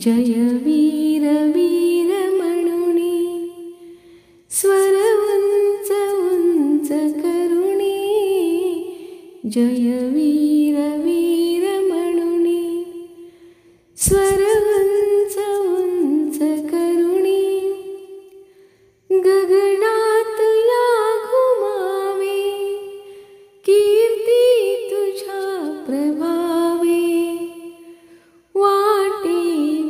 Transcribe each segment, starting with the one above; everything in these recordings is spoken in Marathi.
जय वीर वीर म्हणुनी स्वर उंच उंच करुणी, जय वीर वीर म्हणुनी स्वर उंच उंच करुणी, गगनात या घुमावे कीर्ती तुझ्या प्रभावे, वाटे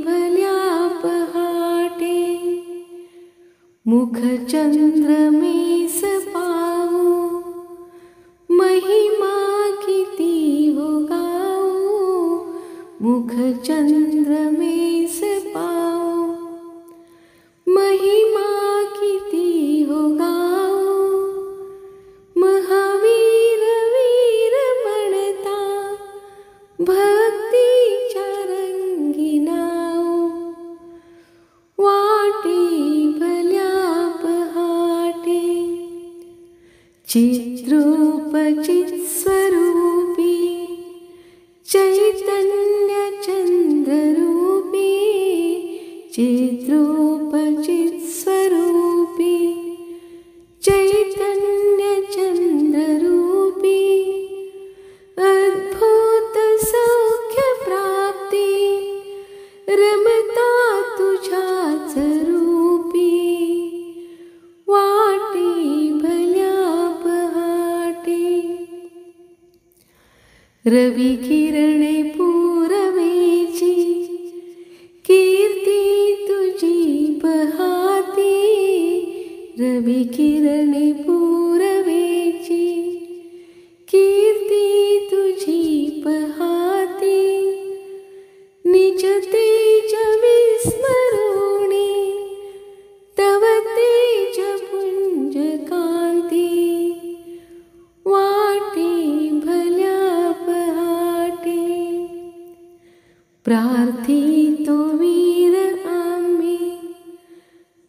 भल्या पहाटे मुख चंद्रमेस पाहू, महिमा किती हो गाऊ, मुख चंद्रमेस पाहू, महिमा किती हो गाऊ, महावीर वीर म्हणता भक्तीच्या रंगी नाव, वाटे भल्या पहाटे चिद्रूप चित्स्वरूपी चैतन्य चंद्ररूपी, चिद्रूप चित्स्वरूपी चैतन्य चंद्ररूपी, अद्भुत सौख्य प्राप्ती रमता तुझ्याच रूपी, वाटे भल्या पहाटे रवी किरणे पूरवेची कीर्ती तुझी पहाती, रवी किरणे पूरवेची कीर्ती तुझी पहाती, निज तेज विस्मरुनी तव तेज पुंज कांती, वाटे भल्या पहाटे प्रार्थितो वीर आम्ही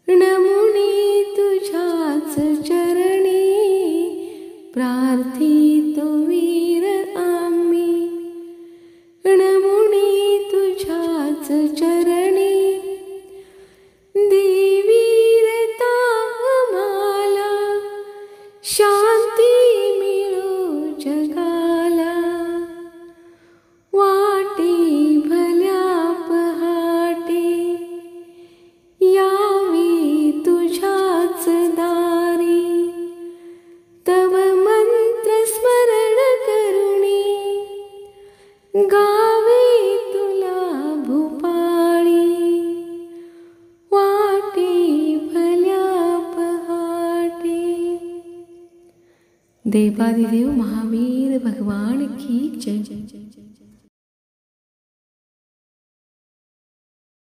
नमुनी तुझ्याच चरणी, प्रार्थितो वीर आम्ही नमुनी तुझ्याच चरणी, देवीरता आम्हाला शांती मिळो जगाला, वाटे भल्या पहाटे यावे तुझ्याच दारी, तव मंत्र स्मरण करुणी गावे तुला भूपाळी, वाटे भल्या पहाटे। देवादिदेव महावीर भगवान की जय।